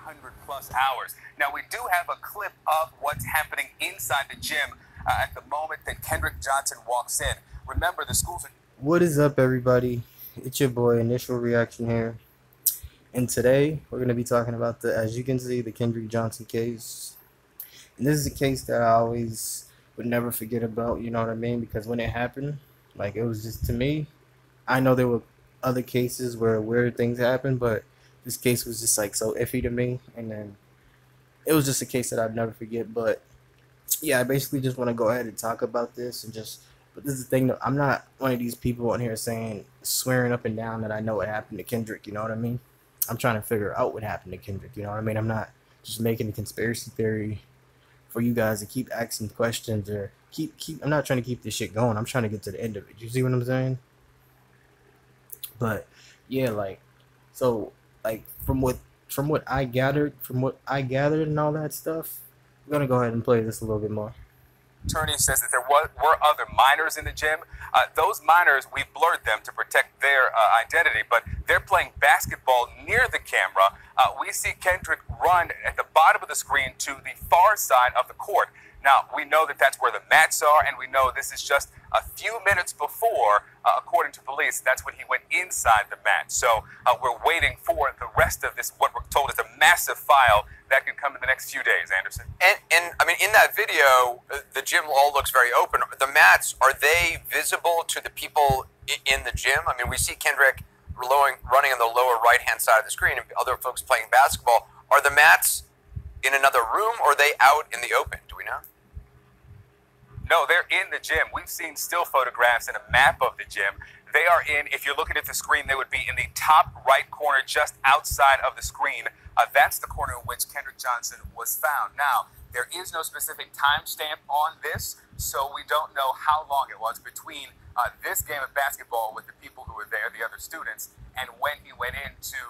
100 plus hours. Now, we do have a clip of what's happening inside the gym at the moment that Kendrick Johnson walks in. Remember, the schools are... What is up, everybody? It's your boy, Initial Reaction here. And today, we're going to be talking about as you can see, the Kendrick Johnson case. And this is a case that I always would never forget about, you know what I mean? Because when it happened, like, it was just, to me, I know there were other cases where weird things happened, but this case was just, like, so iffy to me. And then it was just a case that I'd never forget. But, yeah, I basically just want to go ahead and talk about this and just... But this is the thing, I'm not one of these people on here swearing up and down that I know what happened to Kendrick, you know what I mean? I'm trying to figure out what happened to Kendrick, you know what I mean? I'm not just making a conspiracy theory for you guys to keep asking questions or I'm not trying to keep this shit going. I'm trying to get to the end of it. You see what I'm saying? But yeah, like, so like from what I gathered and all that stuff, I'm gonna go ahead and play this a little bit more. Attorney says that there were other minors in the gym. Those minors, we blurred them to protect their identity, but they're playing basketball near the camera. We see Kendrick run at the bottom of the screen to the far side of the court. Now, we know that that's where the mats are, and we know this is just a few minutes before, according to police, that's when he went inside the mat. So we're waiting for the rest of this, what we're told is a massive file that could come in the next few days, Anderson. And I mean, in that video, the gym all looks very open. The mats, are they visible to the people in the gym? I mean, we see Kendrick running on the lower right-hand side of the screen and other folks playing basketball. Are the mats in another room, or are they out in the open? Do we know? No, they're in the gym. We've seen still photographs and a map of the gym. They are if you're looking at the screen, they would be in the top right corner, just outside of the screen. That's the corner in which Kendrick Johnson was found. Now, there is no specific timestamp on this, so we don't know how long it was between this game of basketball with the people who were there, the other students, and when he went into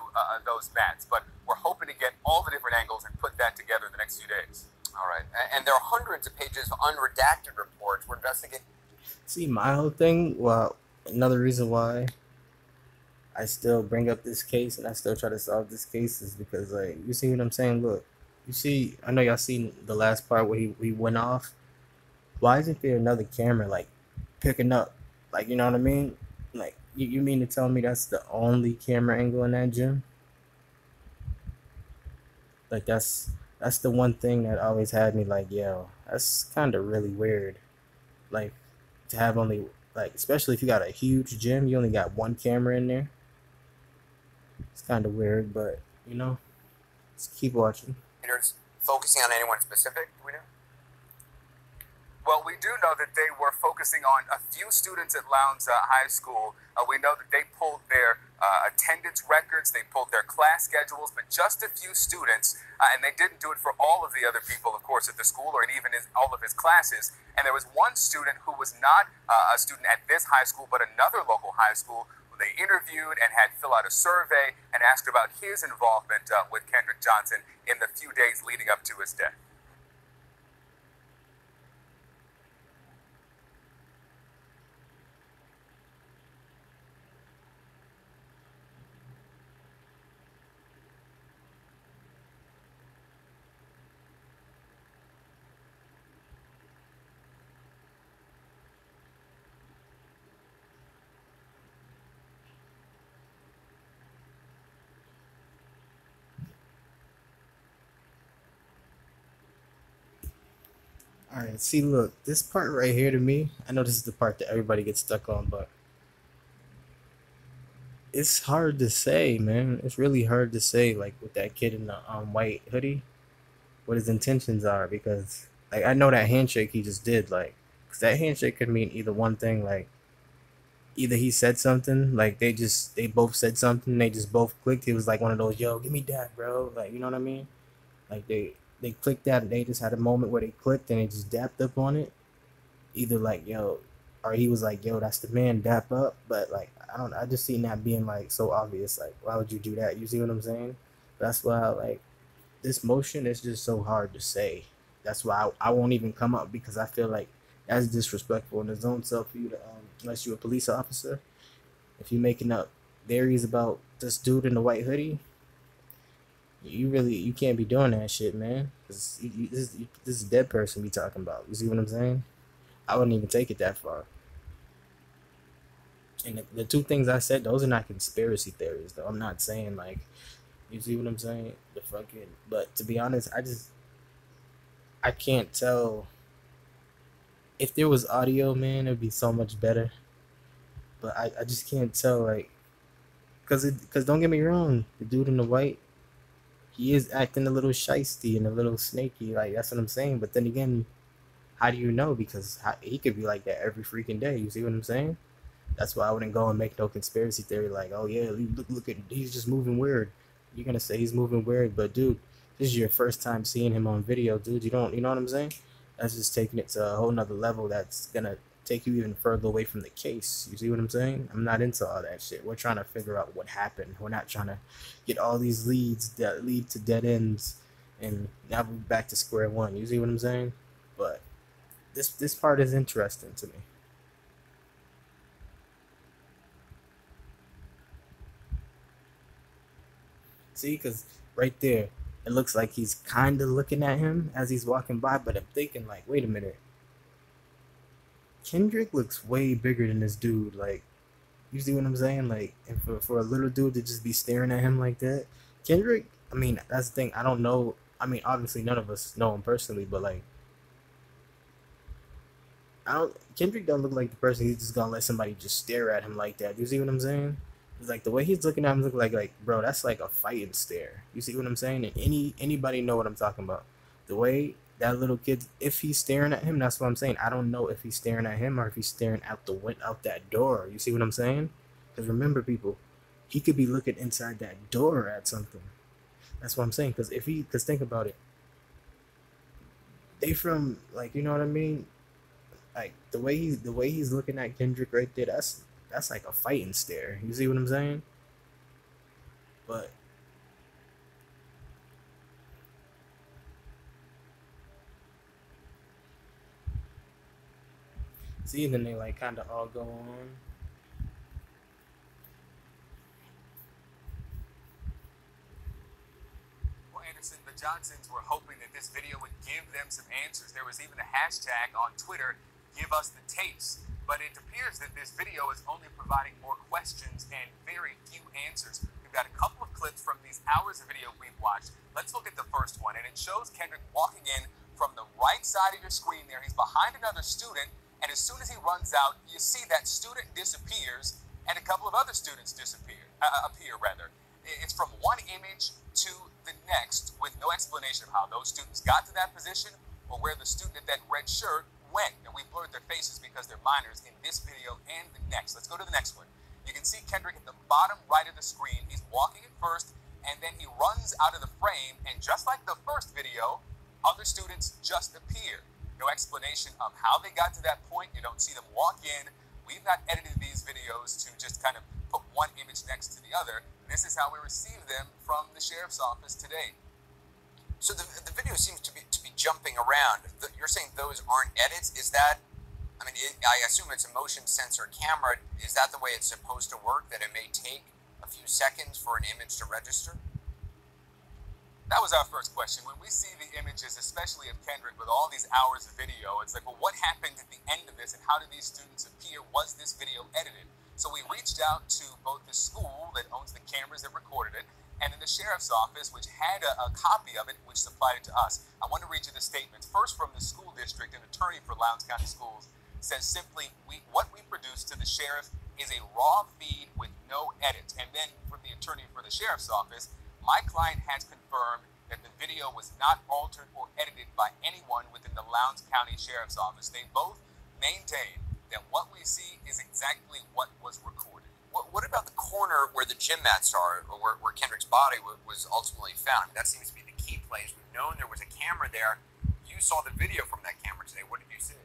those mats. But we're hoping to get all the different angles and put that together in the next few days. All right. And there are hundreds of pages of unredacted reports. We're investigating. See, my whole thing, well, another reason why I still bring up this case and I still try to solve this case is because, like, you see what I'm saying? Look, you see, I know y'all seen the last part where he went off. Why isn't there another camera, like, picking up? Like, you know what I mean? Like, you mean to tell me that's the only camera angle in that gym? Like, that's the one thing that always had me like, yo, that's kind of really weird. Like, to have only, like, especially if you got a huge gym, you only got one camera in there. It's kind of weird, but, you know, let's keep watching. Focusing on anyone specific, do we know? Well, we do know that they were focusing on a few students at Lowndes High School. We know that they pulled their attendance records, they pulled their class schedules, but just a few students, and they didn't do it for all of the other people, of course, at the school or even all of his classes. And there was one student who was not a student at this high school, but another local high school, who they interviewed and had fill out a survey and asked about his involvement with Kendrick Johnson in the few days leading up to his death. Alright, see, look, this part right here to me, I know this is the part that everybody gets stuck on, but it's hard to say, man. It's really hard to say, like, with that kid in the white hoodie, what his intentions are, because, like, I know that handshake he just did, like, because that handshake could mean either one thing, like, either he said something, like, they both said something, they just both clicked. It was like one of those, yo, give me that, bro, like, you know what I mean? Like, they clicked that and they just had a moment where they clicked and they just dapped up on it. Either like, yo, or he was like, yo, that's the man, dap up. But like, I just seen that being like so obvious. Like, why would you do that? You see what I'm saying? That's why, like, this motion is just so hard to say. That's why I won't even come up, because I feel like that's disrespectful in his own self for you to, unless you're a police officer. If you're making up theories about this dude in the white hoodie, You can't be doing that shit, man. Cause this is a dead person we talking about. You see what I'm saying? I wouldn't even take it that far. And the two things I said, those are not conspiracy theories, though. I'm not saying like, you see what I'm saying? The fucking. But to be honest, I can't tell. If there was audio, man, it'd be so much better. But I just can't tell, like, cause don't get me wrong, the dude in the white, he is acting a little shisty and a little snaky, like that's what I'm saying. But then again, how do you know? Because he could be like that every freaking day. You see what I'm saying? That's why I wouldn't go and make no conspiracy theory like, oh yeah, look at he's just moving weird. You're gonna say he's moving weird, but dude, this is your first time seeing him on video, dude. You know what I'm saying? That's just taking it to a whole nother level. That's gonna take you even further away from the case. You see what I'm saying? I'm not into all that shit. We're trying to figure out what happened. We're not trying to get all these leads that lead to dead ends, and now we're back to square one. You see what I'm saying? But this part is interesting to me. See, because right there, it looks like he's kind of looking at him as he's walking by, but I'm thinking, like, wait a minute. Kendrick looks way bigger than this dude. Like, you see what I'm saying? Like, and for a little dude to just be staring at him like that, Kendrick, I mean, that's the thing. I don't know. I mean, obviously, none of us know him personally, but, like, Kendrick don't look like the person he's just gonna let somebody just stare at him like that. You see what I'm saying? It's like the way he's looking at him look like bro, that's like a fighting stare. You see what I'm saying? And anybody know what I'm talking about. The way that little kid, if he's staring at him, that's what I'm saying. I don't know if he's staring at him or if he's staring out that door. You see what I'm saying? Because remember, people, he could be looking inside that door at something. That's what I'm saying. Because think about it. They from, like, you know what I mean? Like the way he's looking at Kendrick right there, that's like a fighting stare. You see what I'm saying? But see, then they like kind of all go on. Well, Anderson, the Johnsons were hoping that this video would give them some answers. There was even a hashtag on Twitter, "Give us the tapes." But it appears that this video is only providing more questions and very few answers. We've got a couple of clips from these hours of video we've watched. Let's look at the first one, and it shows Kendrick walking in from the right side of your screen there. He's behind another student, and as soon as he runs out, you see that student disappears, and a couple of other students appear rather. It's from one image to the next with no explanation of how those students got to that position or where the student in that red shirt went. And we blurred their faces because they're minors in this video and the next. Let's go to the next one. You can see Kendrick at the bottom right of the screen. He's walking at first, and then he runs out of the frame, and just like the first video, other students just appear. No explanation of how they got to that point. You don't see them walk in. We've not edited these videos to just kind of put one image next to the other. This is how we receive them from the sheriff's office today. So the video seems to be jumping around. You're saying those aren't edits? Is that? I mean, I assume it's a motion sensor camera. Is that the way it's supposed to work? That it may take a few seconds for an image to register? That was our first question. When we see the images, especially of Kendrick with all these hours of video, it's like, well, what happened at the end of this, and how did these students appear? Was this video edited? So we reached out to both the school that owns the cameras that recorded it, and in the sheriff's office, which had a copy of it, which supplied it to us. I want to read you the statements. First, from the school district, an attorney for Lowndes County Schools says simply, what we produce to the sheriff is a raw feed with no edits. And then from the attorney for the sheriff's office, my client has confirmed that the video was not altered or edited by anyone within the Lowndes County Sheriff's Office. They both maintain that what we see is exactly what was recorded. What about the corner where the gym mats are, or where Kendrick's body was ultimately found? I mean, that seems to be the key place. We've known there was a camera there. You saw the video from that camera today. What did you see?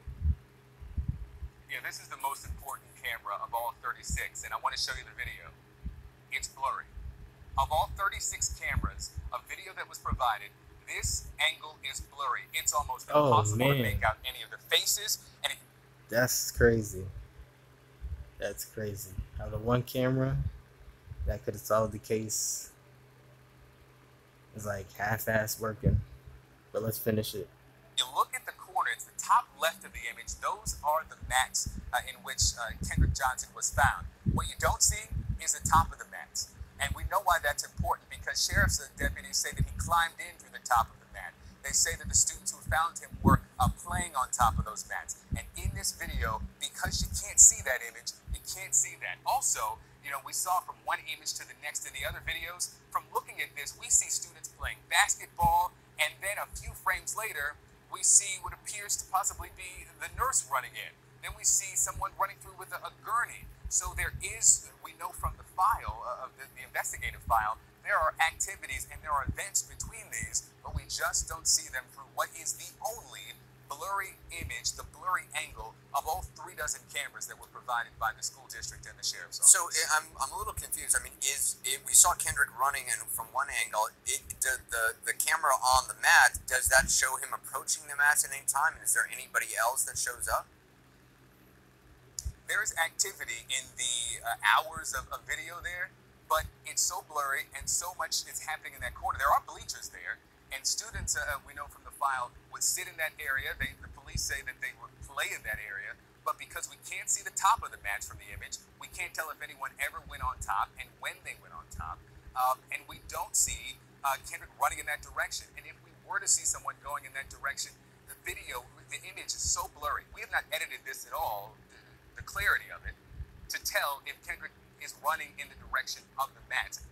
Yeah, this is the most important camera of all 36, and I want to show you the video. It's blurry. Of all 36 cameras, a video that was provided, this angle is blurry. It's almost impossible to make out any of the faces. And that's crazy. That's crazy. How the one camera that could have solved the case It's like half-ass working. But let's finish it. You look at the corner, it's the top left of the image. Those are the mats in which Kendrick Johnson was found. What you don't see is the top of the mats. And we know why that's important because sheriff's deputies say that he climbed in through the top of the mat. They say that the students who found him were playing on top of those mats. And in this video, because you can't see that image, you can't see that. Also, you know, we saw from one image to the next in the other videos. From looking at this, we see students playing basketball, and then a few frames later, we see what appears to possibly be the nurse running in. Then we see someone running through with a gurney. So there is, we know from the file, of the investigative file, there are activities and there are events between these, but we just don't see them through what is the only blurry image, the blurry angle of all 36 cameras that were provided by the school district and the sheriff's office. So I'm a little confused. I mean, we saw Kendrick running in from one angle. The camera on the mat, does that show him approaching the mats at any time? And is there anybody else that shows up? There is activity in the hours of video there, but it's so blurry and so much is happening in that corner. There are bleachers there, and students, we know from the file, would sit in that area. The police say that they would play in that area, but because we can't see the top of the mats from the image, we can't tell if anyone ever went on top and when they went on top. And we don't see Kendrick running in that direction. And if we were to see someone going in that direction, the video, the image is so blurry. We have not edited this at all, the clarity of it, to tell if Kendrick is running in the direction of the mats.